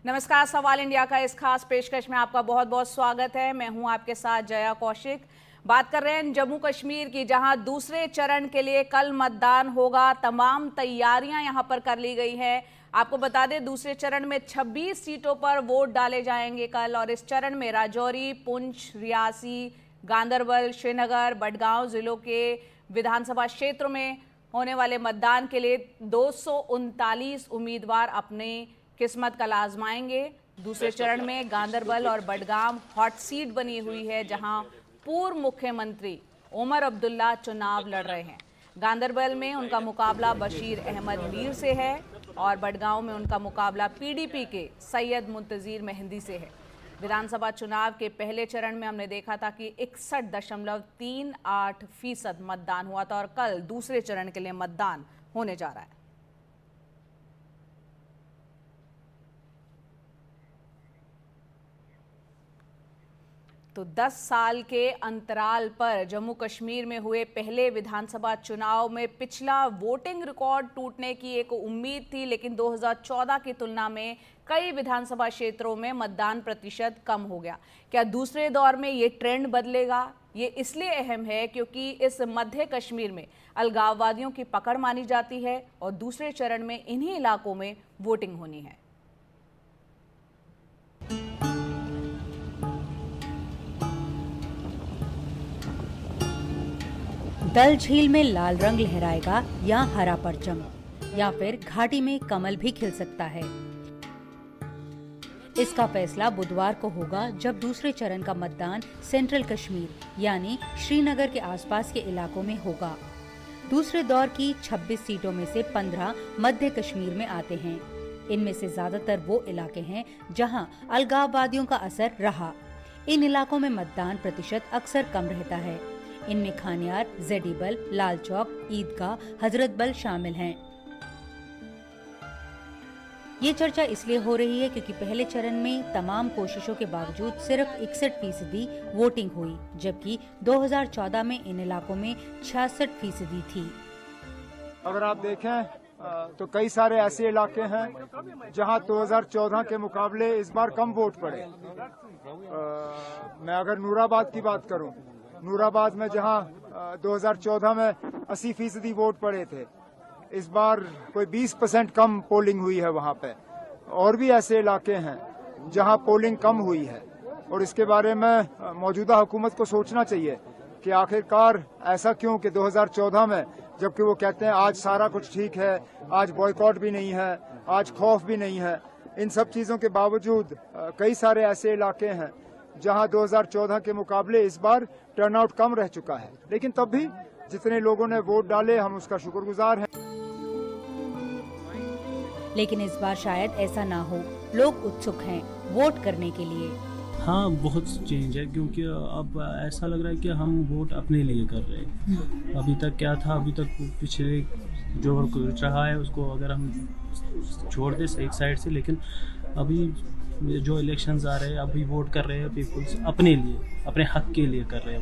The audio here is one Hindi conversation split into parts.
नमस्कार, सवाल इंडिया का इस खास पेशकश में आपका बहुत बहुत स्वागत है। मैं हूं आपके साथ जया कौशिक। बात कर रहे हैं जम्मू कश्मीर की, जहां दूसरे चरण के लिए कल मतदान होगा। तमाम तैयारियां यहां पर कर ली गई हैं। आपको बता दें, दूसरे चरण में 26 सीटों पर वोट डाले जाएंगे कल, और इस चरण में राजौरी, पुंछ, रियासी, गांदरबल, श्रीनगर, बडगांव जिलों के विधानसभा क्षेत्रों में होने वाले मतदान के लिए 239 उम्मीदवार अपने किस्मत कल आजमाएंगे। दूसरे चरण में गांदरबल और बडगाम हॉट सीट बनी हुई है, जहां पूर्व मुख्यमंत्री उमर अब्दुल्ला चुनाव लड़ रहे हैं। गांदरबल में उनका मुकाबला बशीर अहमद मीर से है और बडगांव में उनका मुकाबला पीडीपी के सैयद मुंतजीर मेहंदी से है। विधानसभा चुनाव के पहले चरण में हमने देखा था कि 61.38% मतदान हुआ था, और कल दूसरे चरण के लिए मतदान होने जा रहा है। तो 10 साल के अंतराल पर जम्मू कश्मीर में हुए पहले विधानसभा चुनाव में पिछला वोटिंग रिकॉर्ड टूटने की एक उम्मीद थी, लेकिन 2014 की तुलना में कई विधानसभा क्षेत्रों में मतदान प्रतिशत कम हो गया। क्या दूसरे दौर में ये ट्रेंड बदलेगा? ये इसलिए अहम है क्योंकि इस मध्य कश्मीर में अलगाववादियों की पकड़ मानी जाती है और दूसरे चरण में इन्हीं इलाकों में वोटिंग होनी है। डल झील में लाल रंग लहराएगा या हरा परचम, या फिर घाटी में कमल भी खिल सकता है। इसका फैसला बुधवार को होगा, जब दूसरे चरण का मतदान सेंट्रल कश्मीर यानी श्रीनगर के आसपास के इलाकों में होगा। दूसरे दौर की 26 सीटों में से 15 मध्य कश्मीर में आते हैं। इनमें से ज्यादातर वो इलाके हैं जहां अलगाववादियों का असर रहा। इन इलाकों में मतदान प्रतिशत अक्सर कम रहता है। इनमें खानियार, जेडीबल, लाल चौक, ईदगाह, हजरतबल शामिल हैं। ये चर्चा इसलिए हो रही है क्योंकि पहले चरण में तमाम कोशिशों के बावजूद सिर्फ 61% वोटिंग हुई, जबकि 2014 में इन इलाकों में 66% थी। अगर आप देखें तो कई सारे ऐसे इलाके हैं जहां 2014 के मुकाबले इस बार कम वोट पड़े। मैं अगर नूराबाद की बात करूं, नूराबाद में जहां 2014 में 80% वोट पड़े थे, इस बार कोई 20% कम पोलिंग हुई है वहां पे। और भी ऐसे इलाके हैं जहां पोलिंग कम हुई है, और इसके बारे में मौजूदा हुकूमत को सोचना चाहिए कि आखिरकार ऐसा क्यों कि 2014 में, जबकि वो कहते हैं आज सारा कुछ ठीक है, आज बॉयकॉट भी नहीं है, आज खौफ भी नहीं है, इन सब चीजों के बावजूद कई सारे ऐसे इलाके हैं जहां 2014 के मुकाबले इस बार टर्नआउट कम रह चुका है। लेकिन तब भी जितने लोगों ने वोट डाले, हम उसका शुक्रगुजार हैं। लेकिन इस बार शायद ऐसा ना हो। लोग उत्सुक हैं वोट करने के लिए। हाँ, बहुत चेंज है, क्योंकि अब ऐसा लग रहा है कि हम वोट अपने लिए कर रहे हैं। अभी तक क्या था, अभी तक पिछले जो रहा है उसको अगर हम छोड़ दें एक साइड से, लेकिन अभी जो इलेक्शंस आ रहे हैं, अभी वोट कर रहे हैं पीपल्स अपने लिए, अपने हक के लिए कर रहे हैं।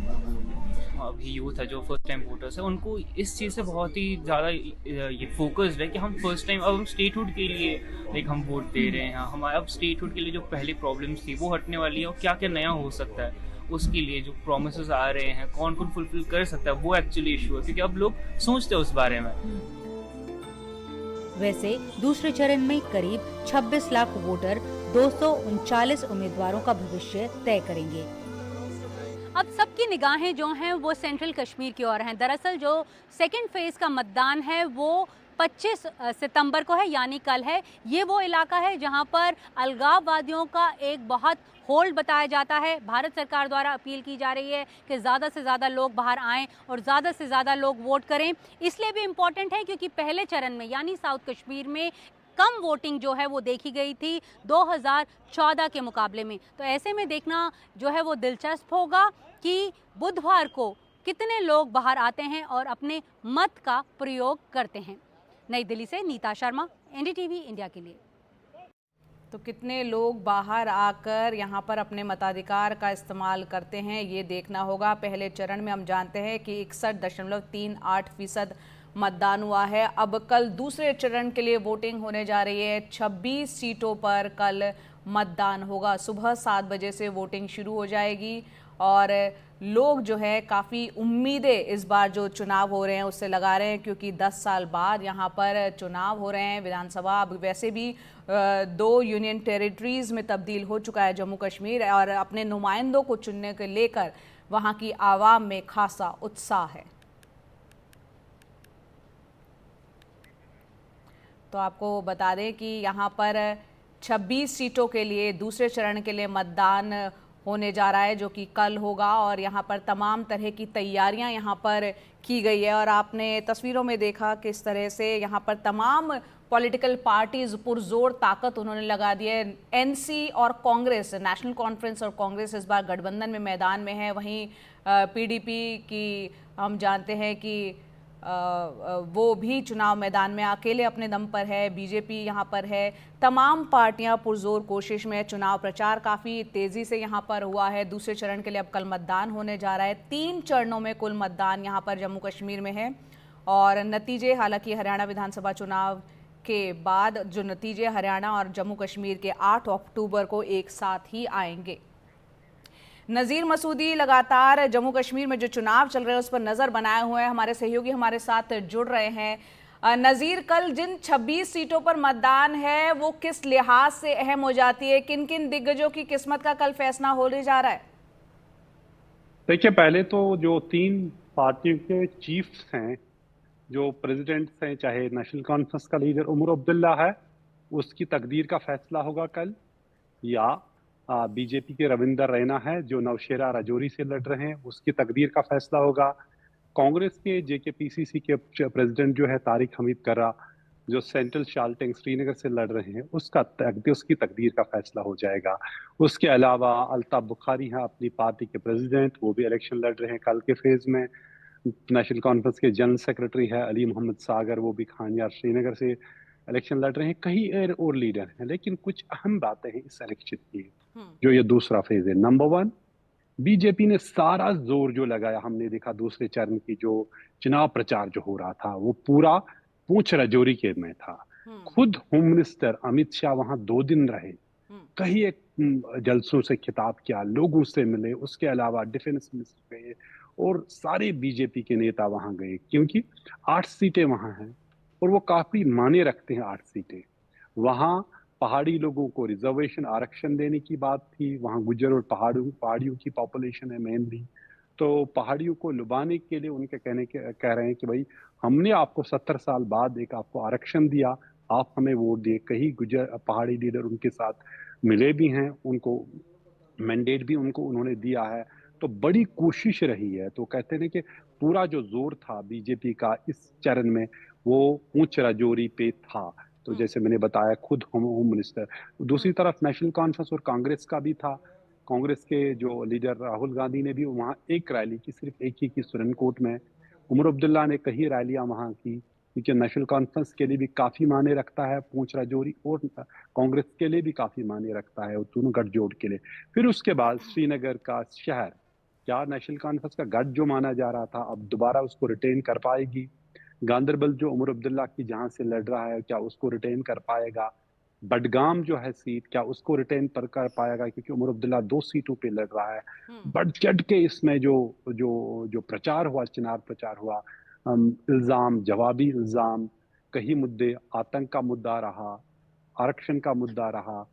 अभी यूथ है जो फर्स्ट टाइम वोटर्स है, उनको इस चीज़ से बहुत ही ज़्यादा ये फोकस्ड है कि हम फर्स्ट टाइम अब हम स्टेटहुड के लिए हम वोट दे रहे हैं। हमारे अब स्टेटहुड के लिए जो पहले प्रॉब्लम्स थी वो हटने वाली है, और क्या क्या नया हो सकता है उसके लिए जो प्रोमिसेस आ रहे हैं, कौन कौन फुलफिल कर सकता है, वो एक्चुअली इशू है, क्योंकि अब लोग सोचते हैं उस बारे में। वैसे दूसरे चरण में करीब 26 लाख वोटर 239 उम्मीदवारों का भविष्य तय करेंगे। अब सबकी निगाहें जो हैं वो सेंट्रल कश्मीर की ओर हैं। दरअसल जो सेकंड फेज का मतदान है वो 25 सितंबर को है, यानी कल है। ये वो इलाका है जहां पर अलगाववादियों का एक बहुत होल्ड बताया जाता है। भारत सरकार द्वारा अपील की जा रही है कि ज़्यादा से ज़्यादा लोग बाहर आएँ और ज़्यादा से ज़्यादा लोग वोट करें। इसलिए भी इम्पॉर्टेंट है क्योंकि पहले चरण में यानी साउथ कश्मीर में कम वोटिंग जो है वो देखी गई थी 2014 के मुकाबले में। तो ऐसे में देखना जो है वो दिलचस्प होगा कि बुधवार को कितने लोग बाहर आते हैं और अपने मत का प्रयोग करते हैं। नई दिल्ली से नीता शर्मा, एनडीटीवी इंडिया के लिए। तो कितने लोग बाहर आकर यहाँ पर अपने मताधिकार का इस्तेमाल करते हैं, ये देखना होगा। पहले चरण में हम जानते हैं कि 61.38% मतदान हुआ है। अब कल दूसरे चरण के लिए वोटिंग होने जा रही है। 26 सीटों पर कल मतदान होगा। सुबह 7 बजे से वोटिंग शुरू हो जाएगी और लोग जो है काफ़ी उम्मीदें इस बार जो चुनाव हो रहे हैं उससे लगा रहे हैं, क्योंकि 10 साल बाद यहाँ पर चुनाव हो रहे हैं। विधानसभा अब वैसे भी 2 यूनियन टेरिटरीज में तब्दील हो चुका है जम्मू कश्मीर, और अपने नुमाइंदों को चुनने को लेकर वहाँ की आवाम में खासा उत्साह है। तो आपको बता दें कि यहाँ पर 26 सीटों के लिए दूसरे चरण के लिए मतदान होने जा रहा है, जो कि कल होगा, और यहाँ पर तमाम तरह की तैयारियां यहाँ पर की गई है। और आपने तस्वीरों में देखा किस तरह से यहाँ पर तमाम पॉलिटिकल पार्टीज पुरजोर ताकत उन्होंने लगा दी है। एनसी और कांग्रेस, नेशनल कॉन्फ्रेंस और कांग्रेस इस बार गठबंधन में मैदान में है। वहीं पीडीपी की हम जानते हैं कि वो भी चुनाव मैदान में अकेले अपने दम पर है। बीजेपी यहाँ पर है। तमाम पार्टियां पुरजोर कोशिश में। चुनाव प्रचार काफ़ी तेज़ी से यहाँ पर हुआ है। दूसरे चरण के लिए अब कल मतदान होने जा रहा है। 3 चरणों में कुल मतदान यहाँ पर जम्मू कश्मीर में है। और नतीजे, हालांकि हरियाणा विधानसभा चुनाव के बाद जो नतीजे हरियाणा और जम्मू कश्मीर के 8 अक्टूबर को एक साथ ही आएंगे। नज़ीर मसूदी लगातार जम्मू कश्मीर में जो चुनाव चल रहे हैं उस पर नज़र बनाए हुए हैं। हमारे सहयोगी हमारे साथ जुड़ रहे हैं। नज़ीर, कल जिन 26 सीटों पर मतदान है वो किस लिहाज से अहम हो जाती है? किन किन दिग्गजों की किस्मत का कल फैसला होने जा रहा है? देखिए, पहले तो जो 3 पार्टियों के चीफ्स हैं, जो प्रेसिडेंट्स हैं, चाहे नेशनल कॉन्फ्रेंस का लीडर उमर अब्दुल्ला है, उसकी तकदीर का फैसला होगा कल, या बीजेपी के रविंदर रैना है जो नौशेरा राजौरी से लड़ रहे हैं, उसकी तकदीर का फैसला होगा। कांग्रेस के जेकेपीसीसी के प्रेसिडेंट जो है तारिक हमीद कर्रा, जो सेंट्रल शाल्टिंग श्रीनगर से लड़ रहे हैं, उसकी तकदीर का फैसला हो जाएगा। उसके अलावा अल्ताफ बुखारी हैं अपनी पार्टी के प्रेसिडेंट, वो भी इलेक्शन लड़ रहे हैं कल के फेज में। नेशनल कॉन्फ्रेंस के जनरल सेक्रेटरी है अली मोहम्मद सागर, वो भी खानियार श्रीनगर से इलेक्शन लड़ रहे हैं। कई और लीडर हैं, लेकिन कुछ अहम बातें हैं इस इलेक्शन की, जो ये दूसरा फेज है। नंबर 1, बीजेपी ने सारा जोर जो लगाया, हमने देखा दूसरे चरण की जो चुनाव प्रचार जो हो रहा था वो पूरा पूंछ राजौरी के में था। खुद होम मिनिस्टर अमित शाह वहां 2 दिन रहे, कई एक जलसों से खिताब किया, लोगों से मिले। उसके अलावा डिफेंस मिनिस्टर गए और सारे बीजेपी के नेता वहां गए, क्योंकि 8 सीटें वहां हैं और वो काफी माने रखते हैं 8 सीटें। वहां पहाड़ी लोगों को रिजर्वेशन आरक्षण देने की बात थी। वहां गुज्जर और पहाड़ियों की पॉपुलेशन है मेनली, तो पहाड़ियों को लुभाने के लिए उनके कह रहे हैं कि भाई हमने आपको 70 साल बाद एक आपको आरक्षण दिया, आप हमें वोट दिए। कई गुज्जर पहाड़ी लीडर उनके साथ मिले भी हैं, उनको मैंडेट भी उन्होंने दिया है। तो बड़ी कोशिश रही है। तो कहते हैं कि पूरा जो जोर था बीजेपी का इस चरण में वो पूंछ राजौरी पे था। तो जैसे मैंने बताया, खुद होम मिनिस्टर। दूसरी तरफ नेशनल कॉन्फ्रेंस और कांग्रेस का भी था। कांग्रेस के जो लीडर राहुल गांधी ने भी वहां एक रैली की, सिर्फ एक ही की सुरनकोट में। उमर अब्दुल्ला ने कई रैलियां वहां की, क्योंकि नेशनल कॉन्फ्रेंस के लिए भी काफी मायने रखता है पूंछ राजौरी, और कांग्रेस के लिए भी काफी मायने रखता है, और दोनों गठजोड़ के लिए। फिर उसके बाद श्रीनगर का शहर, क्या नेशनल कॉन्फ्रेंस का गढ़ जो माना जा रहा था, अब दोबारा उसको रिटेन कर पाएगी? गांदरबल जो उमर अब्दुल्ला की जहां से लड़ रहा है, क्या उसको रिटेन कर पाएगा? बडगाम जो है सीट, क्या उसको रिटेन कर पाएगा? क्योंकि उमर अब्दुल्ला 2 सीटों पे लड़ रहा है। बढ़ चढ़ के इसमें जो जो जो प्रचार हुआ, चुनाव प्रचार हुआ, इल्जाम, जवाबी इल्जाम, कई मुद्दे, आतंक का मुद्दा रहा, आरक्षण का मुद्दा रहा,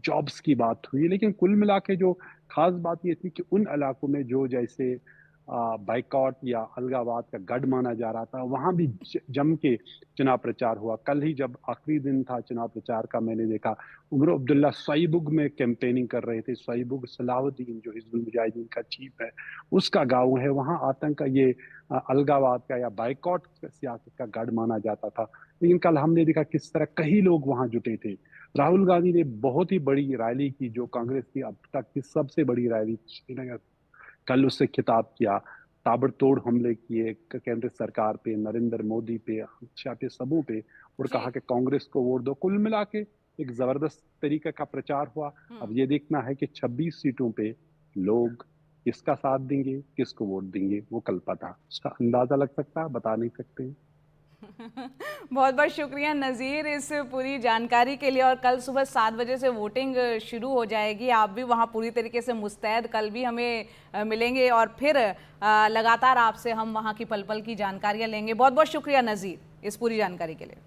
जॉब्स की बात हुई। लेकिन कुल मिला के जो खास बात ये थी कि उन इलाकों में जो जैसे बाइकॉट या अलगावाद का गढ़ माना जा रहा था, वहां भी जम के चुनाव प्रचार हुआ। कल ही जब आखिरी दिन था चुनाव प्रचार का, मैंने देखा उमर अब्दुल्ला स्वाइबुग में कैंपेनिंग कर रहे थे। स्वाइबुग सलाहुद्दीन जो हिजबुल मुजाहिदीन का चीफ है, उसका गांव है। वहां आतंक का, ये अलगावाद का या बाइकॉट सियासत का गढ़ माना जाता था। लेकिन कल हमने देखा किस तरह कई लोग वहां जुटे थे। राहुल गांधी ने बहुत ही बड़ी रैली की, जो कांग्रेस की अब तक की सबसे बड़ी रैली श्रीनगर, कल उससे खिताब किया। ताबड़तोड़ हमले किए केंद्र सरकार पे, नरेंद्र मोदी पे, अमित शाह पे, सबों पे, और कहा कि कांग्रेस को वोट दो। कुल मिला के एक जबरदस्त तरीके का प्रचार हुआ। अब ये देखना है कि 26 सीटों पे लोग किसका साथ देंगे, किसको वोट देंगे, वो कल पता। उसका अंदाजा लग सकता है, बता नहीं सकते। बहुत बहुत शुक्रिया नज़ीर इस पूरी जानकारी के लिए। और कल सुबह 7 बजे से वोटिंग शुरू हो जाएगी, आप भी वहाँ पूरी तरीके से मुस्तैद कल भी हमें मिलेंगे और फिर लगातार आपसे हम वहाँ की पल पल की जानकारियाँ लेंगे। बहुत बहुत शुक्रिया नज़ीर इस पूरी जानकारी के लिए।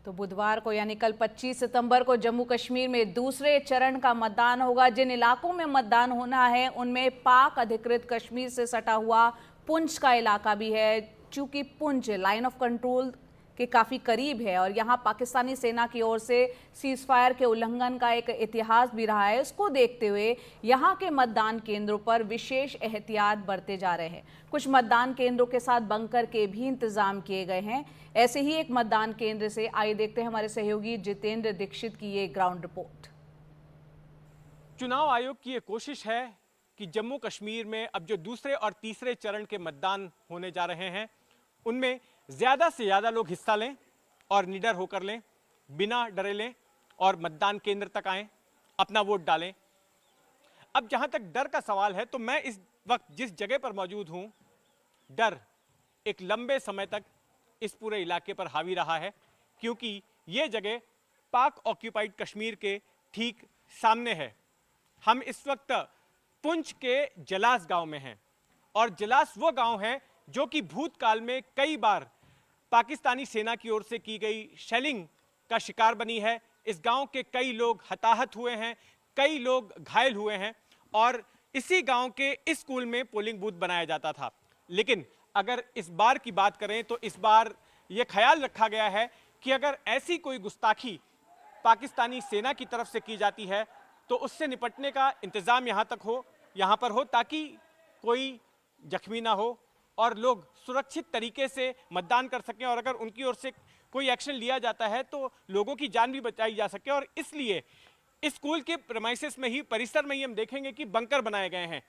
तो बुधवार को यानी कल 25 सितंबर को जम्मू कश्मीर में दूसरे चरण का मतदान होगा। जिन इलाकों में मतदान होना है उनमें पाक अधिकृत कश्मीर से सटा हुआ पुंछ का इलाका भी है। चूंकि पुंछ लाइन ऑफ कंट्रोल के काफ़ी करीब है और यहाँ पाकिस्तानी सेना की ओर से सीज फायर के उल्लंघन का एक इतिहास भी रहा है, इसको देखते हुए यहाँ के मतदान केंद्रों पर विशेष एहतियात बरते जा रहे हैं। कुछ मतदान केंद्रों के साथ बंकर के भी इंतजाम किए गए हैं। ऐसे ही एक मतदान केंद्र से आइए देखते हैं हमारे सहयोगी जितेंद्र दीक्षित की ये ग्राउंड रिपोर्ट। चुनाव आयोग की ये कोशिश है कि जम्मू कश्मीर में अब जो दूसरे और तीसरे चरण के मतदान होने जा रहे हैं उनमें ज़्यादा से ज़्यादा लोग हिस्सा लें और निडर होकर लें, बिना डरे लें और मतदान केंद्र तक आएं, अपना वोट डालें। अब जहां तक डर का सवाल है तो मैं इस वक्त जिस जगह पर मौजूद हूं, डर एक लंबे समय तक इस पूरे इलाके पर हावी रहा है, क्योंकि ये जगह पाक ऑक्यूपाइड कश्मीर के ठीक सामने है। हम इस वक्त पुंछ के जलास गांव में हैं और जलास वो गांव है जो कि भूतकाल में कई बार पाकिस्तानी सेना की ओर से की गई शेलिंग का शिकार बनी है। इस गांव के कई लोग हताहत हुए हैं, कई लोग घायल हुए हैं और इसी गांव के इस स्कूल में पोलिंग बूथ बनाया जाता था। लेकिन अगर इस बार की बात करें तो इस बार यह ख्याल रखा गया है कि अगर ऐसी कोई गुस्ताखी पाकिस्तानी सेना की तरफ से की जाती है तो उससे निपटने का इंतजाम यहाँ पर हो ताकि कोई जख्मी ना हो और लोग सुरक्षित तरीके से मतदान कर सकें और अगर उनकी ओर से कोई एक्शन लिया जाता है तो लोगों की जान भी बचाई जा सके। और इसलिए इस स्कूल के प्रेमाइसेस में ही, परिसर में ही हम देखेंगे कि बंकर बनाए गए हैं।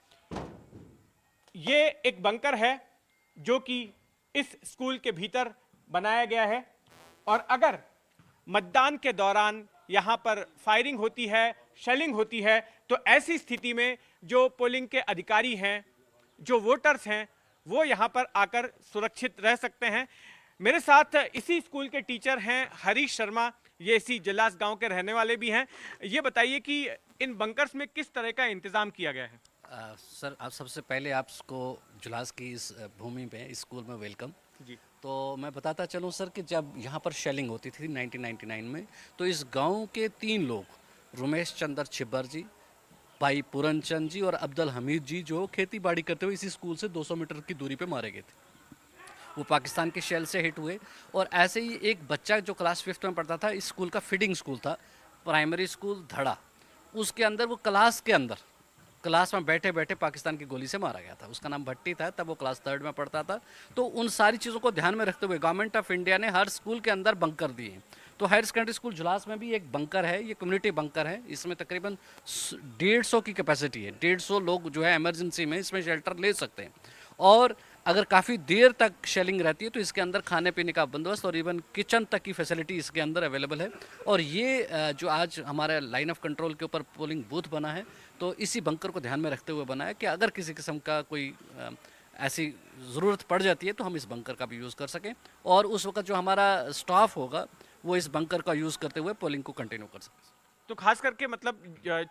ये एक बंकर है जो कि इस स्कूल के भीतर बनाया गया है और अगर मतदान के दौरान यहाँ पर फायरिंग होती है, शेलिंग होती है, तो ऐसी स्थिति में जो पोलिंग के अधिकारी हैं, जो वोटर्स हैं, वो यहाँ पर आकर सुरक्षित रह सकते हैं। मेरे साथ इसी स्कूल के टीचर हैं हरीश शर्मा, ये इसी जलास गांव के रहने वाले भी हैं। ये बताइए कि इन बंकर्स में किस तरह का इंतजाम किया गया है? सर, आप सबसे पहले आपको जुलास की इस भूमि पे इस स्कूल में वेलकम जी। तो मैं बताता चलूँ सर कि जब यहाँ पर शेलिंग होती थी 1999 में, तो इस गांव के 3 लोग, रमेश चंद्र छिब्बर जी, भाई पूरनचंद जी और अब्दुल हमीद जी, जो खेती बाड़ी करते हुए इसी स्कूल से 200 मीटर की दूरी पे मारे गए थे। वो पाकिस्तान के शेल से हिट हुए। और ऐसे ही एक बच्चा जो क्लास 5th में पढ़ता था, इस स्कूल का फीडिंग स्कूल था, प्राइमरी स्कूल धड़ा, उसके अंदर वो क्लास में बैठे बैठे पाकिस्तान की गोली से मारा गया था। उसका नाम भट्टी था, तब वो क्लास 3rd में पढ़ता था। तो उन सारी चीज़ों को ध्यान में रखते हुए गवर्नमेंट ऑफ इंडिया ने हर स्कूल के अंदर बंकर दिए। तो हायर सेकेंडरी स्कूल जुलास में भी एक बंकर है, ये कम्युनिटी बंकर है। इसमें तकरीबन 150 की कैपेसिटी है, 150 लोग जो है इमरजेंसी में इसमें शेल्टर ले सकते हैं। और अगर काफ़ी देर तक शेलिंग रहती है तो इसके अंदर खाने पीने का बंदोबस्त और इवन किचन तक की फैसिलिटी इसके अंदर अवेलेबल है। और ये जो आज हमारे लाइन ऑफ कंट्रोल के ऊपर पोलिंग बूथ बना है, तो इसी बंकर को ध्यान में रखते हुए बना है कि अगर किसी किस्म का कोई ऐसी ज़रूरत पड़ जाती है तो हम इस बंकर का भी यूज़ कर सकें और उस वक्त जो हमारा स्टाफ होगा वो इस बंकर का यूज़ करते हुए पोलिंग को कंटिन्यू कर सके। तो खास करके मतलब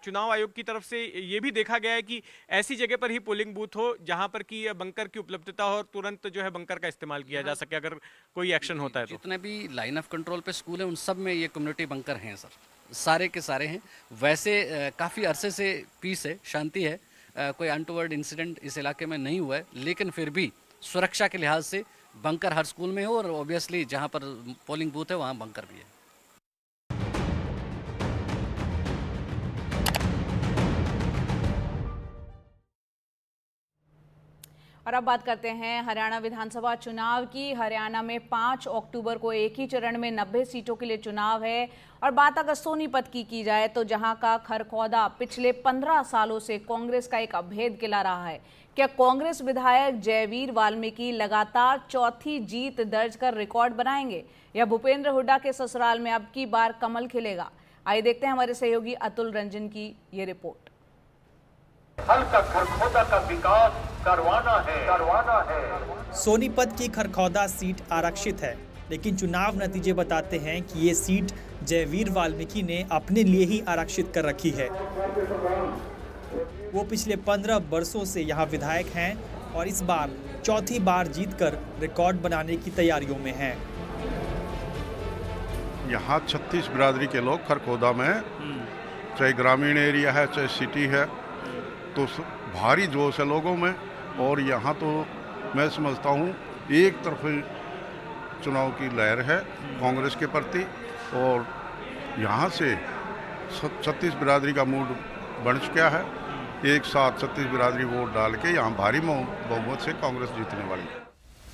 चुनाव आयोग की तरफ से ये भी देखा गया है कि ऐसी जगह पर ही पोलिंग बूथ हो जहां पर कि बंकर की उपलब्धता हो और तुरंत जो है बंकर का इस्तेमाल किया जा सके अगर कोई एक्शन होता है तो। जितने भी लाइन ऑफ कंट्रोल पे स्कूल हैं उन सब में ये कम्युनिटी बंकर हैं सर, सारे के सारे हैं। वैसे काफ़ी अरसे से पीस है, शांति है, कोई अनटूवर्ड इंसिडेंट इस इलाके में नहीं हुआ है, लेकिन फिर भी सुरक्षा के लिहाज से बंकर हर स्कूल में हो और ऑब्वियसली जहाँ पर पोलिंग बूथ है वहाँ बंकर भी है। और अब बात करते हैं हरियाणा विधानसभा चुनाव की। हरियाणा में 5 अक्टूबर को एक ही चरण में 90 सीटों के लिए चुनाव है। और बात अगर सोनीपत की जाए तो जहां का खरखौदा पिछले 15 सालों से कांग्रेस का एक अभेद किला रहा है। क्या कांग्रेस विधायक जयवीर वाल्मीकि लगातार चौथी जीत दर्ज कर रिकॉर्ड बनाएंगे या भूपेंद्र हुड्डा के ससुराल में अब की बार कमल खिलेगा? आइए देखते हैं हमारे सहयोगी अतुल रंजन की ये रिपोर्ट। हल्का खरखौदा का विकास करवाना है। सोनीपत की खरखौदा सीट आरक्षित है, लेकिन चुनाव नतीजे बताते हैं कि ये सीट जयवीर वाल्मीकि ने अपने लिए ही आरक्षित कर रखी है। वो पिछले 15 वर्षों से यहाँ विधायक हैं और इस बार चौथी बार जीतकर रिकॉर्ड बनाने की तैयारियों में हैं। यहाँ 36 बिरादरी के लोग खरखौदा में, चाहे ग्रामीण एरिया है चाहे सिटी है, तो भारी जोश है लोगों में। और यहाँ तो मैं समझता हूँ एक तरफी चुनाव की लहर है कांग्रेस के प्रति, और यहाँ से 36 बिरादरी का मूड बन चुका है। एक साथ 36 बिरादरी वोट डाल के यहाँ भारी बहुमत से कांग्रेस जीतने वाली है।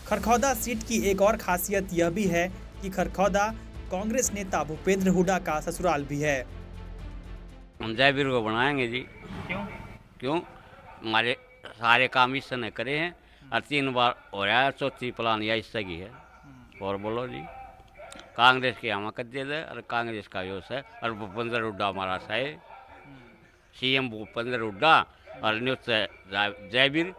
खरखौदा सीट की एक और खासियत यह भी है कि खरखौदा कांग्रेस नेता भूपेंद्र हुड्डा का ससुराल भी है। हम जयवीर को बनाएंगे जी। क्यों? हमारे सारे काम इससे ने करे हैं और 3 बार हो रहा है, चौथी प्लान या इससे की है। और बोलो जी, कांग्रेस की हम कर दे और कांग्रेस का यूस है। और भूपेंद्र हुड्डा हमारा है, सीएम भूपेंद्र हुड्डा और न्यूज जयवीर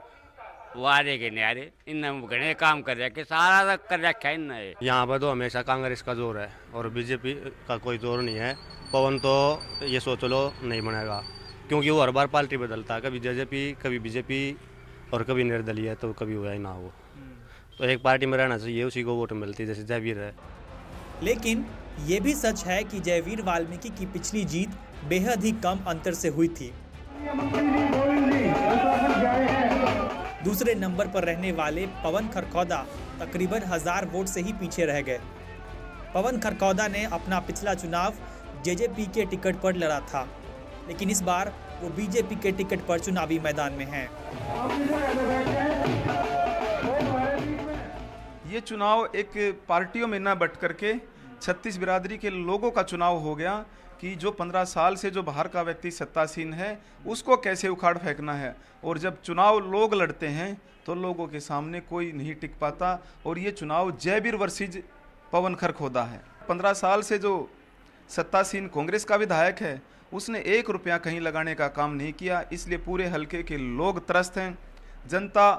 वारे के न्यारे इन घने काम कर रखे, सारा कर रखा है इन। यहाँ पर तो हमेशा कांग्रेस का जोर है और बीजेपी का कोई जोर नहीं है। पवन तो ये सोच लो नहीं बनेगा, क्योंकि वो हर बार पार्टी बदलता है, कभी जेजेपी कभी बीजेपी और कभी निर्दलीय, तो कभी हुआ ही ना हो। तो एक पार्टी में रहना चाहिए, उसी को वोट मिलती है, जैसे जयवीर है। लेकिन ये भी सच है कि जयवीर वाल्मीकि की पिछली जीत बेहद ही कम अंतर से हुई थी। दूसरे नंबर पर रहने वाले पवन खरखौदा तकरीबन 1000 वोट से ही पीछे रह गए। पवन खरखौदा ने अपना पिछला चुनाव जेजेपी के टिकट पर लड़ा था, लेकिन इस बार वो बीजेपी के टिकट पर चुनावी मैदान में हैं। ये चुनाव एक पार्टियों में न बट करके 36 बिरादरी के लोगों का चुनाव हो गया कि जो 15 साल से जो बाहर का व्यक्ति सत्तासीन है उसको कैसे उखाड़ फेंकना है। और जब चुनाव लोग लड़ते हैं तो लोगों के सामने कोई नहीं टिक पाता। और ये चुनाव जयवीर वर्सेस पवन खरखौदा है। 15 साल से जो सत्तासीन कांग्रेस का विधायक है उसने 1 रुपया कहीं लगाने का काम नहीं किया, इसलिए पूरे हलके के लोग त्रस्त हैं। जनता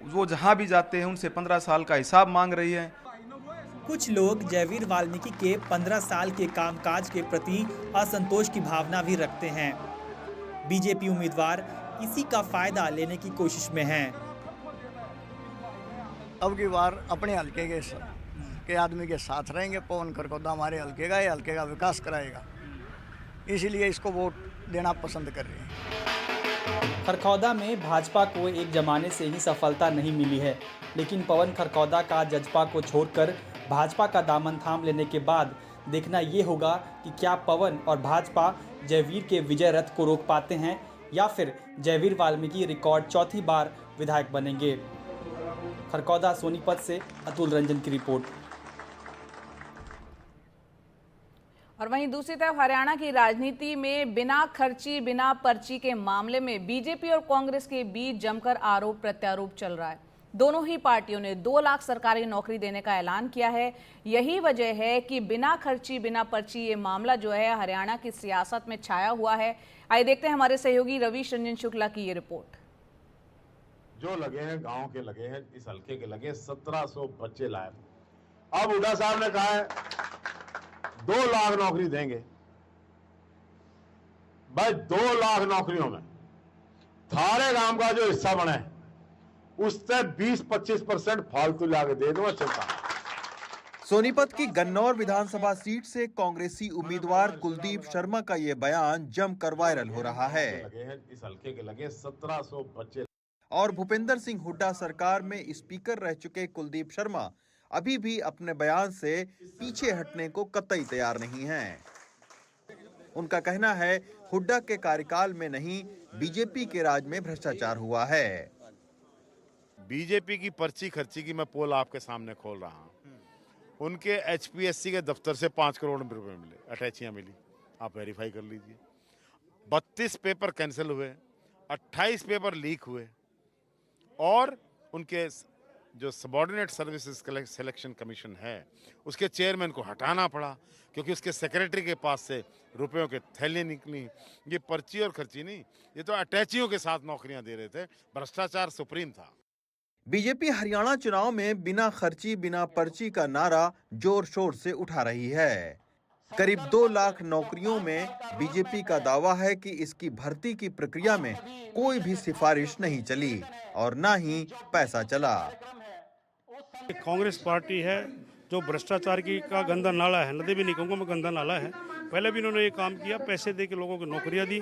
वो जहाँ भी जाते हैं उनसे 15 साल का हिसाब मांग रही है। कुछ लोग जयवीर वाल्मीकि के 15 साल के कामकाज के प्रति असंतोष की भावना भी रखते हैं। बीजेपी उम्मीदवार इसी का फायदा लेने की कोशिश में हैं। अब की बार अपने हलके के आदमी के साथ रहेंगे। पवन खरखौदा हमारे हलके का, ये हलके का विकास कराएगा, इसीलिए इसको वोट देना पसंद कर रहे हैं। खरखौदा में भाजपा को एक जमाने से ही सफलता नहीं मिली है, लेकिन पवन खरखौदा का जजपा को छोड़कर भाजपा का दामन थाम लेने के बाद देखना ये होगा कि क्या पवन और भाजपा जयवीर के विजय रथ को रोक पाते हैं या फिर जयवीर वाल्मीकि रिकॉर्ड चौथी बार विधायक बनेंगे। खरखौदा सोनीपत से अतुल रंजन की रिपोर्ट। और वहीं दूसरी तरफ हरियाणा की राजनीति में बिना खर्ची बिना पर्ची के मामले में बीजेपी और कांग्रेस के बीच जमकर आरोप प्रत्यारोप चल रहा है। दोनों ही पार्टियों ने 2 लाख सरकारी नौकरी देने का ऐलान किया है। यही वजह है कि बिना खर्ची बिना पर्ची ये मामला जो है हरियाणा की सियासत में छाया हुआ है। आइए देखते हैं हमारे सहयोगी रवीश रंजन शुक्ला की ये रिपोर्ट। जो लगे हैं गांव के लगे हैं, इस हल्के के लगे 1700 बच्चे लाए। अब हुड्डा साहब ने कहा है 2 लाख नौकरी देंगे। भाई 2 लाख नौकरियों में थारे गांव का जो हिस्सा बने उससे 20-25% फालतू लाके दे दो। चलता सोनीपत की गन्नौर विधानसभा सीट से कांग्रेसी उम्मीदवार कुलदीप शर्मा का ये बयान जमकर वायरल हो रहा है। इस हल्के के लगे 1700 बच्चे। और भूपेंद्र सिंह हुड्डा सरकार में स्पीकर रह चुके कुलदीप शर्मा अभी भी अपने बयान से पीछे हटने को कतई तैयार नहीं हैं। उनका कहना है हुड्डा के कार्यकाल में नहीं बीजेपी के राज में भ्रष्टाचार हुआ है। बीजेपी की पर्ची खर्ची की मैं पोल आपके सामने खोल रहा हूँ। उनके HPSC के दफ्तर से 5 करोड़ रुपए मिले, अटैचियाँ मिली, आप वेरीफाई कर लीजिए। 32 पेपर कैंसिल हुए, 28 पेपर लीक हुए और उनके जो सबॉर्डिनेट सर्विसेज सिलेक्शन कमीशन है उसके चेयरमैन को हटाना पड़ा क्योंकि उसके सेक्रेटरी के पास से रुपयों के थैले निकली। ये पर्ची और खर्ची नहीं, ये तो अटैचियों के साथ नौकरियां दे रहे थे। भ्रष्टाचार सुप्रीम था। बीजेपी हरियाणा चुनाव में बिना खर्ची बिना पर्ची का नारा जोर शोर से उठा रही है। करीब 2 लाख नौकरियों में बीजेपी का दावा है कि इसकी भर्ती की प्रक्रिया में कोई भी सिफारिश नहीं चली और ना ही पैसा चला। कांग्रेस पार्टी है जो भ्रष्टाचार की का गंदा नाला है, नदी भी नहीं कहूँगा मैं, गंदा नाला है। पहले भी इन्होंने ये काम किया, पैसे दे के लोगों को नौकरियां दी।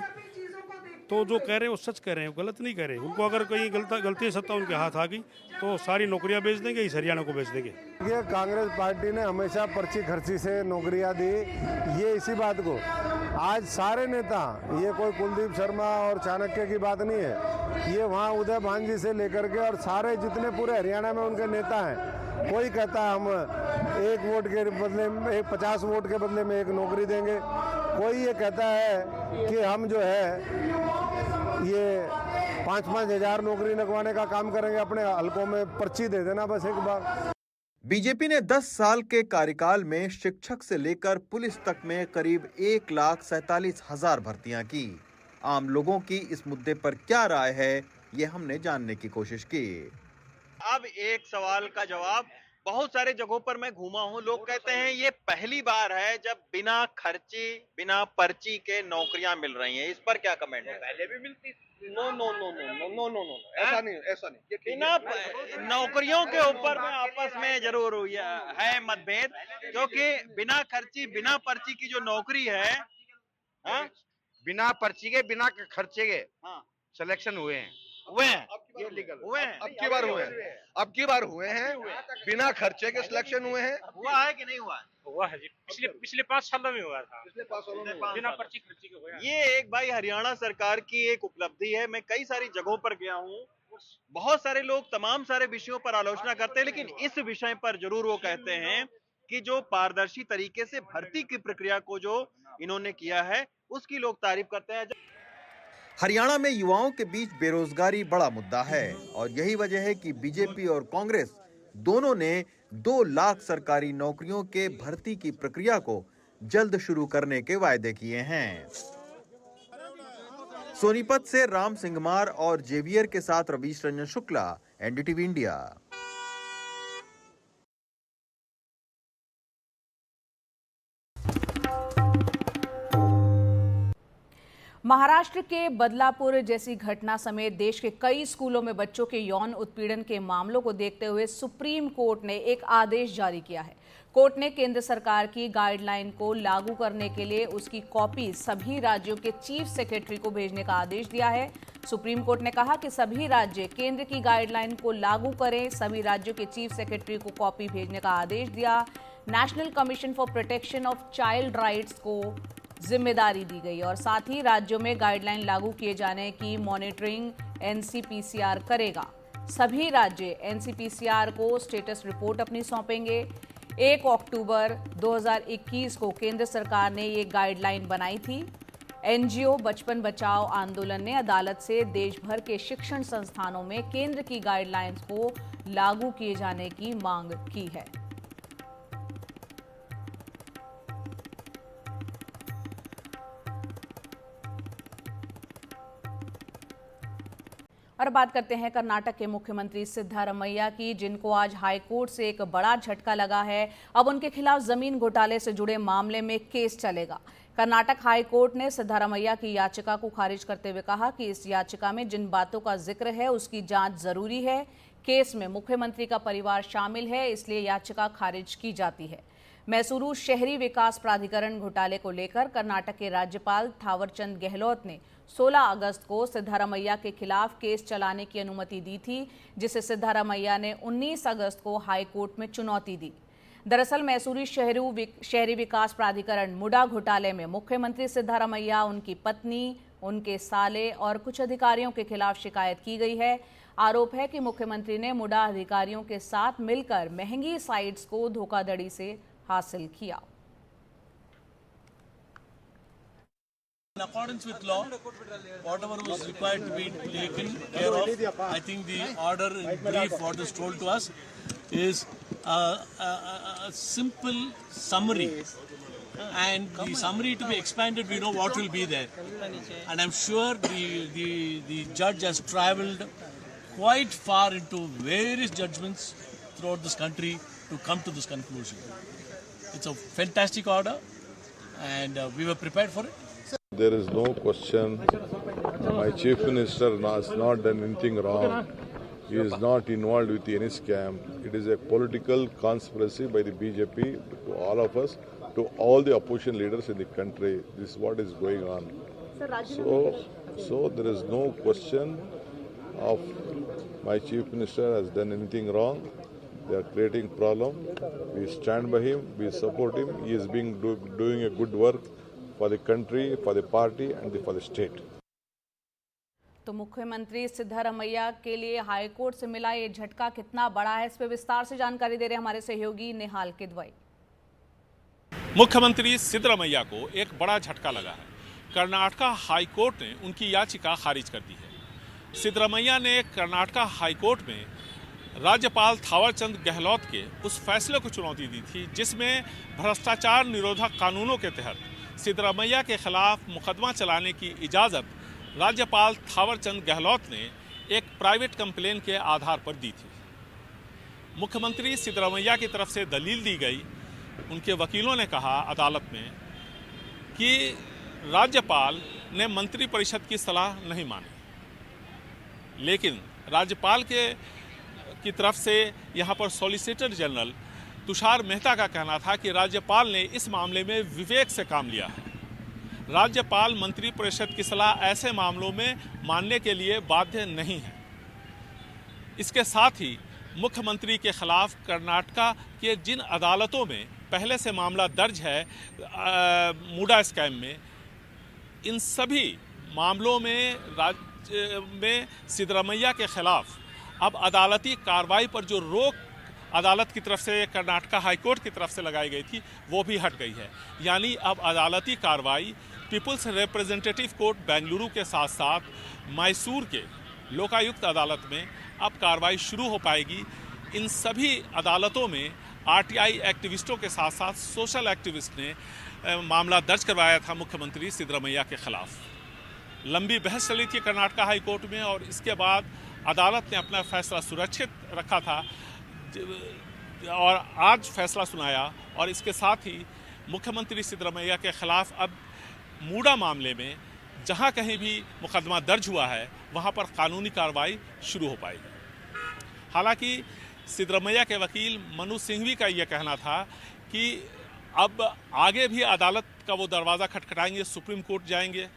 तो जो कह रहे हैं वो सच कह रहे हैं, गलत नहीं कह रहे। उनको अगर कहीं गलती सत्ता उनके हाथ आ गई तो सारी नौकरियां बेच देंगे, इस हरियाणा को बेच देंगे। ये कांग्रेस पार्टी ने हमेशा पर्ची खर्ची से नौकरियां दी। ये इसी बात को आज सारे नेता, ये कोई कुलदीप शर्मा और चाणक्य की बात नहीं है, ये वहाँ उदय भानजी से लेकर के और सारे जितने पूरे हरियाणा में उनके नेता हैं, कोई कहता है हम 1 वोट के बदले में 50 वोट के बदले में 1 नौकरी देंगे। कोई ये कहता है कि हम जो है ये 5-5 हजार नौकरी लगवाने का काम करेंगे, अपने हलकों में पर्ची दे देना बस एक बार। बीजेपी ने 10 साल के कार्यकाल में शिक्षक से लेकर पुलिस तक में करीब 1,47,000 भर्तियां की। आम लोगों की इस मुद्दे पर क्या राय है, ये हमने जानने की कोशिश की। अब एक सवाल का जवाब, बहुत सारे जगहों पर मैं घूमा हूँ, लोग कहते हैं ये पहली बार है जब बिना खर्ची बिना पर्ची के नौकरियां मिल रही हैं। इस पर क्या कमेंट है? पहले भी मिलती। No no no no no no no no, ऐसा नहीं, ऐसा नहीं। बिना नौकरियों के ऊपर में आपस में जरूर है मतभेद, क्योंकि बिना खर्ची बिना पर्ची की जो नौकरी है, बिना पर्ची के बिना खर्चे के सिलेक्शन हुए हैं, ये लीगल हुए हैं। अब की बार हुए हैं, अब की बार हुए हैं, बिना खर्चे के सिलेक्शन हुए हैं। हुआ है कि नहीं हुआ? हुआ है जी, पिछले 5 सालों में हुआ था, पिछले 5 सालों में बिना पर्ची खर्ची के हुआ। ये एक भाई हरियाणा सरकार की एक उपलब्धि है। मैं कई सारी जगहों पर गया हूँ, बहुत सारे लोग तमाम सारे विषयों पर आलोचना करते हैं, लेकिन इस विषय पर जरूर वो कहते हैं कि जो पारदर्शी तरीके से भर्ती की प्रक्रिया को जो इन्होंने किया है उसकी लोग तारीफ करते हैं। हरियाणा में युवाओं के बीच बेरोजगारी बड़ा मुद्दा है और यही वजह है कि बीजेपी और कांग्रेस दोनों ने 2 लाख सरकारी नौकरियों के भर्ती की प्रक्रिया को जल्द शुरू करने के वायदे किए हैं। सोनीपत से राम सिंघमार और जेवियर के साथ रवीश रंजन शुक्ला, एनडीटीवी इंडिया। महाराष्ट्र के बदलापुर जैसी घटना समेत देश के कई स्कूलों में बच्चों के यौन उत्पीड़न के मामलों को देखते हुए सुप्रीम कोर्ट ने एक आदेश जारी किया है। कोर्ट ने केंद्र सरकार की गाइडलाइन को लागू करने के लिए उसकी कॉपी सभी राज्यों के चीफ सेक्रेटरी को भेजने का आदेश दिया है। सुप्रीम कोर्ट ने कहा कि सभी राज्य केंद्र की गाइडलाइन को लागू करें। सभी राज्यों के चीफ सेक्रेटरी को कॉपी भेजने का आदेश दिया। National commission for protection of child rights को जिम्मेदारी दी गई और साथ ही राज्यों में गाइडलाइन लागू किए जाने की मॉनिटरिंग एनसीपीसीआर करेगा। सभी राज्य एनसीपीसीआर को स्टेटस रिपोर्ट अपनी सौंपेंगे। 1 अक्टूबर 2021 को केंद्र सरकार ने ये गाइडलाइन बनाई थी। एनजीओ बचपन बचाओ आंदोलन ने अदालत से देश भर के शिक्षण संस्थानों में केंद्र की गाइडलाइंस को लागू किए जाने की मांग की है। और बात करते हैं कर्नाटक के मुख्यमंत्री सिद्धारमैया की, जिनको आज हाईकोर्ट से एक बड़ा झटका लगा है। अब उनके खिलाफ जमीन घोटाले से जुड़े मामले में केस चलेगा। कर्नाटक हाईकोर्ट ने सिद्धारमैया की याचिका को खारिज करते हुए कहा कि इस याचिका में जिन बातों का जिक्र है उसकी जांच जरूरी है। केस में मुख्यमंत्री का परिवार शामिल है, इसलिए याचिका खारिज की जाती है। मैसूरू शहरी विकास प्राधिकरण घोटाले को लेकर कर्नाटक के राज्यपाल थावरचंद गहलोत ने 16 अगस्त को सिद्धारमैया के खिलाफ केस चलाने की अनुमति दी थी, जिसे सिद्धारमैया ने 19 अगस्त को हाईकोर्ट में चुनौती दी। दरअसल मैसूरू शहरी विकास प्राधिकरण मुडा घोटाले में मुख्यमंत्री सिद्धारमैया, उनकी पत्नी, उनके साले और कुछ अधिकारियों के खिलाफ शिकायत की गई है। आरोप है कि मुख्यमंत्री ने मुडा अधिकारियों के साथ मिलकर महंगी साइट्स को धोखाधड़ी से हासिल किया। In accordance with law, whatever was required to be taken care of, I think the order in brief what is told to us is a simple summary, and the summary to be expanded, we know what will be there, and I'm sure the judge has travelled quite far into various judgments throughout this country to come to this conclusion. It's a fantastic order, and we were prepared for it. There is no question. My chief minister has not done anything wrong. He is not involved with any scam. It is a political conspiracy by the BJP to all of us, to all the opposition leaders in the country. This is what is going on. So there is no question of my chief minister has done anything wrong. They are creating problem. We stand by him. We support him. He is doing a good work for the country, for the party and for the state. तो मुख्यमंत्री सिद्धरमैया के लिए हाईकोर्ट से मिला ये झटका कितना बड़ा है, इस पर विस्तार से जानकारी दे रहे हमारे सहयोगी निहाल किदवई। मुख्यमंत्री सिद्धरमैया को एक बड़ा झटका लगा है। कर्नाटका हाईकोर्ट ने उनकी याचिका खारिज कर दी है। सिद्धरमैया ने कर्नाटका हाईकोर्ट में राज्यपाल थावरचंद गहलोत के उस फैसले को चुनौती दी थी जिसमें भ्रष्टाचार निरोधक कानूनों के तहत सिद्धरमैया के खिलाफ मुकदमा चलाने की इजाज़त राज्यपाल थावरचंद गहलोत ने एक प्राइवेट कंप्लेन के आधार पर दी थी। मुख्यमंत्री सिद्धरमैया की तरफ से दलील दी गई। उनके वकीलों ने कहा अदालत में कि राज्यपाल ने मंत्रिपरिषद की सलाह नहीं मानी, लेकिन राज्यपाल की तरफ से यहाँ पर सॉलिसिटर जनरल तुषार मेहता का कहना था कि राज्यपाल ने इस मामले में विवेक से काम लिया है। राज्यपाल मंत्रिपरिषद की सलाह ऐसे मामलों में मानने के लिए बाध्य नहीं है। इसके साथ ही मुख्यमंत्री के खिलाफ कर्नाटका के जिन अदालतों में पहले से मामला दर्ज है मुडा स्कैम में, इन सभी मामलों में राज्य में सिद्धरमैया के खिलाफ अब अदालती कार्रवाई पर जो रोक अदालत की तरफ से कर्नाटका हाईकोर्ट की तरफ से लगाई गई थी वो भी हट गई है। यानी अब अदालती कार्रवाई पीपल्स रिप्रेजेंटेटिव कोर्ट बेंगलुरु के साथ साथ मैसूर के लोकायुक्त अदालत में अब कार्रवाई शुरू हो पाएगी। इन सभी अदालतों में आरटीआई एक्टिविस्टों के साथ साथ सोशल एक्टिविस्ट ने मामला दर्ज करवाया था मुख्यमंत्री सिद्धरमैया के खिलाफ। लंबी बहस चली थी कर्नाटका हाईकोर्ट में और इसके बाद अदालत ने अपना फैसला सुरक्षित रखा था और आज फैसला सुनाया। और इसके साथ ही मुख्यमंत्री सिद्धरमैया के खिलाफ अब मुडा मामले में जहां कहीं भी मुकदमा दर्ज हुआ है वहां पर कानूनी कार्रवाई शुरू हो पाएगी। हालांकि सिद्धरमैया के वकील मनु सिंघवी का यह कहना था कि अब आगे भी अदालत का वो दरवाज़ा खटखटाएंगे, सुप्रीम कोर्ट जाएंगे,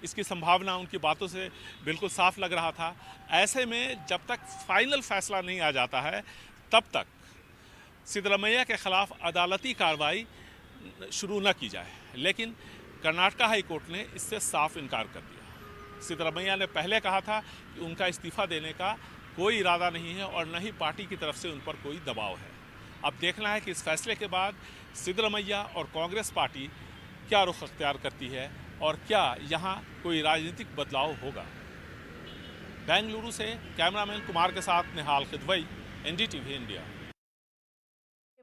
इसकी संभावना उनकी बातों से बिल्कुल साफ लग रहा था। ऐसे में जब तक फाइनल फैसला नहीं आ जाता है तब तक सिद्धरमैया के खिलाफ अदालती कार्रवाई शुरू न की जाए, लेकिन कर्नाटका हाईकोर्ट ने इससे साफ इनकार कर दिया। सिद्धरमैया ने पहले कहा था कि उनका इस्तीफा देने का कोई इरादा नहीं है और न ही पार्टी की तरफ से उन पर कोई दबाव है। अब देखना है कि इस फैसले के बाद सिद्धरमैया और कांग्रेस पार्टी क्या रुख अख्तियार करती है और क्या यहाँ कोई राजनीतिक बदलाव होगा। बेंगलुरु से कैमरामैन कुमार के साथ Nihal Kidwai, NDTV India.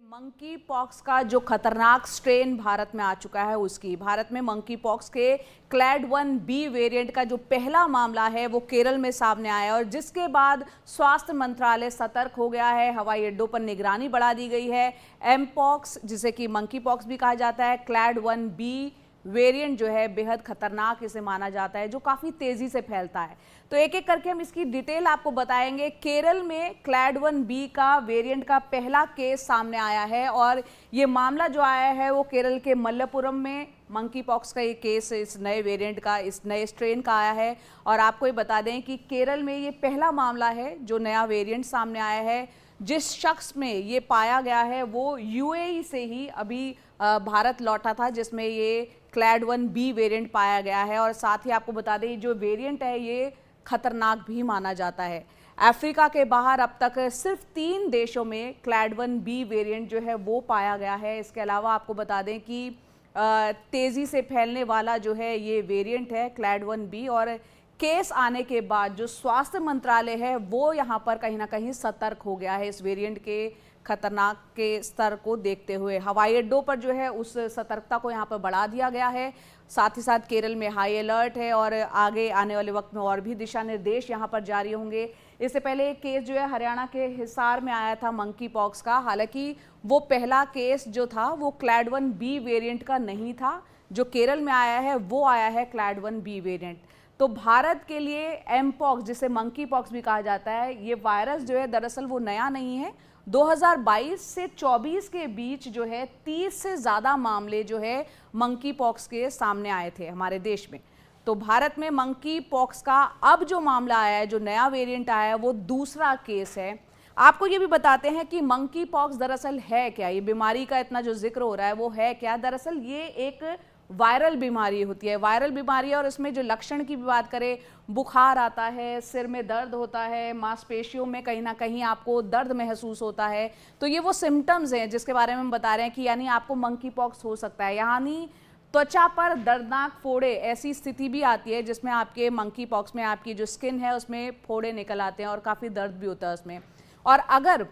Monkeypox का जो खतरनाक स्ट्रेन भारत में आ चुका है उसकी भारत में मंकी पॉक्स के क्लैड 1B वेरिएंट का जो पहला मामला है वो केरल में सामने आया और जिसके बाद स्वास्थ्य मंत्रालय सतर्क हो गया है। हवाई अड्डों पर निगरानी बढ़ा दी गई है। एम पॉक्स जिसे कि मंकी पॉक्स भी कहा जाता है, क्लैड 1B वेरिएंट जो है बेहद खतरनाक इसे माना जाता है, जो काफ़ी तेज़ी से फैलता है। तो एक एक करके हम इसकी डिटेल आपको बताएंगे। केरल में क्लैड 1B का वेरिएंट का पहला केस सामने आया है और ये मामला जो आया है वो केरल के मल्लपुरम में मंकी पॉक्स का ये केस इस नए वेरिएंट का, इस नए स्ट्रेन का आया है। और आपको ये बता दें कि केरल में ये पहला मामला है जो नया वेरिएंट सामने आया है। जिस शख्स में ये पाया गया है वो यूएई से ही अभी भारत लौटा था, जिसमें ये क्लैड 1B वेरिएंट पाया गया है। और साथ ही आपको बता दें जो वेरिएंट है ये खतरनाक भी माना जाता है। अफ्रीका के बाहर अब तक सिर्फ 3 देशों में क्लैड 1B वेरिएंट जो है वो पाया गया है। इसके अलावा आपको बता दें कि तेज़ी से फैलने वाला जो है ये वेरिएंट है क्लैड 1B, और केस आने के बाद जो स्वास्थ्य मंत्रालय है वो यहाँ पर कहीं ना कहीं सतर्क हो गया है इस वेरिएंट के खतरनाक के स्तर को देखते हुए। हवाई अड्डों पर जो है उस सतर्कता को यहाँ पर बढ़ा दिया गया है। साथ ही साथ केरल में हाई अलर्ट है और आगे आने वाले वक्त में और भी दिशा निर्देश यहाँ पर जारी होंगे। इससे पहले एक केस जो है हरियाणा के हिसार में आया था मंकी पॉक्स का। हालांकि वो पहला केस जो था वो क्लैड 1B वेरिएंट का नहीं था, जो केरल में आया है वो आया है क्लैड 1B वेरिएंट। तो भारत के लिए एमपॉक्स, जिसे मंकी पॉक्स भी कहा जाता है, ये वायरस जो है दरअसल वो नया नहीं है। 2022 से 24 के बीच जो है 30 से ज़्यादा मामले जो है मंकी पॉक्स के सामने आए थे हमारे देश में। तो भारत में मंकी पॉक्स का अब जो मामला आया है, जो नया वेरिएंट आया है, वो दूसरा केस है। आपको ये भी बताते हैं कि मंकी पॉक्स दरअसल है क्या, ये बीमारी का इतना जो जिक्र हो रहा है वो है क्या। दरअसल ये एक वायरल बीमारी होती है, वायरल बीमारी है, और इसमें जो लक्षण की भी बात करें, बुखार आता है, सिर में दर्द होता है, मांसपेशियों में कहीं ना कहीं आपको दर्द महसूस होता है। तो ये वो सिम्टम्स हैं जिसके बारे में हम बता रहे हैं कि यानी आपको मंकी पॉक्स हो सकता है। यानी त्वचा पर दर्दनाक फोड़े, ऐसी स्थिति भी आती है जिसमें आपके मंकी पॉक्स में आपकी जो स्किन है उसमें फोड़े निकल आते हैं और काफ़ी दर्द भी होता है उसमें। और अगर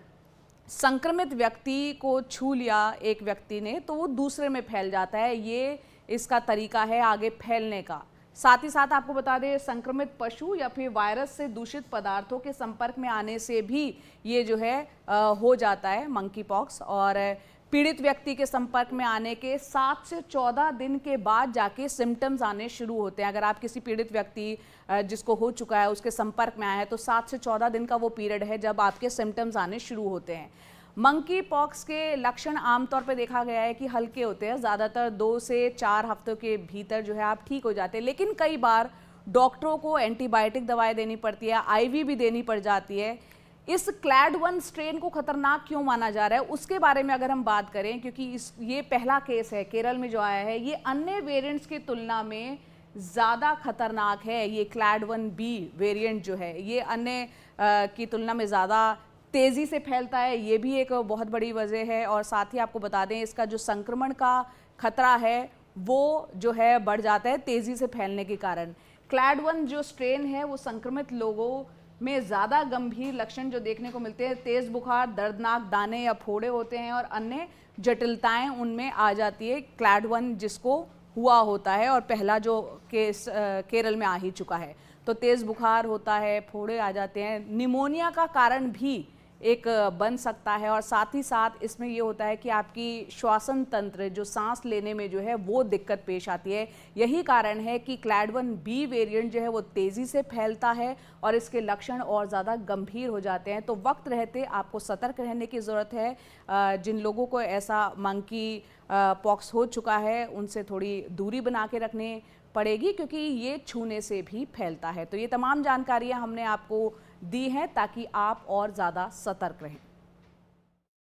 संक्रमित व्यक्ति को छू लिया एक व्यक्ति ने तो वो दूसरे में फैल जाता है। ये इसका तरीका है आगे फैलने का। साथ ही साथ आपको बता दें, संक्रमित पशु या फिर वायरस से दूषित पदार्थों के संपर्क में आने से भी ये जो है हो जाता है मंकी पॉक्स। और पीड़ित व्यक्ति के संपर्क में आने के 7 से 14 दिन के बाद जाके सिम्टम्स आने शुरू होते हैं। अगर आप किसी पीड़ित व्यक्ति जिसको हो चुका है उसके संपर्क में आया है तो 7 से 14 दिन का वो पीरियड है जब आपके सिम्टम्स आने शुरू होते हैं। मंकी पॉक्स के लक्षण आमतौर पर देखा गया है कि हल्के होते हैं, ज़्यादातर 2 से 4 हफ्तों के भीतर जो है आप ठीक हो जाते हैं। लेकिन कई बार डॉक्टरों को एंटीबायोटिक दवाएं देनी पड़ती है, IV भी देनी पड़ जाती है। इस क्लैड 1 स्ट्रेन को खतरनाक क्यों माना जा रहा है उसके बारे में अगर हम बात करें, क्योंकि ये पहला केस है केरल में जो आया है, ये अन्य वेरिएंट्स की तुलना में ज़्यादा खतरनाक है। ये क्लैड 1B वेरिएंट जो है ये अन्य की तुलना में ज़्यादा तेज़ी से फैलता है, ये भी एक बहुत बड़ी वजह है। और साथ ही आपको बता दें इसका जो संक्रमण का खतरा है वो जो है बढ़ जाता है तेज़ी से फैलने के कारण। क्लैड 1 जो स्ट्रेन है वो संक्रमित लोगों में ज़्यादा गंभीर लक्षण जो देखने को मिलते हैं, तेज़ बुखार, दर्दनाक दाने या फोड़े होते हैं और अन्य जटिलताएं उनमें आ जाती है क्लैड 1 जिसको हुआ होता है। और पहला जो केस केरल में आ ही चुका है। तो तेज़ बुखार होता है, फोड़े आ जाते हैं, निमोनिया का कारण भी एक बन सकता है। और साथ ही साथ इसमें ये होता है कि आपकी श्वसन तंत्र, जो सांस लेने में जो है वो दिक्कत पेश आती है। यही कारण है कि क्लैड 1B वेरिएंट जो है वो तेज़ी से फैलता है और इसके लक्षण और ज़्यादा गंभीर हो जाते हैं। तो वक्त रहते आपको सतर्क रहने की ज़रूरत है। जिन लोगों को ऐसा मंकी पॉक्स हो चुका है उनसे थोड़ी दूरी बना के रखने पड़ेगी, क्योंकि ये छूने से भी फैलता है। तो ये तमाम जानकारियाँ हमने आपको दी हैं ताकि आप और ज़्यादा सतर्क रहें।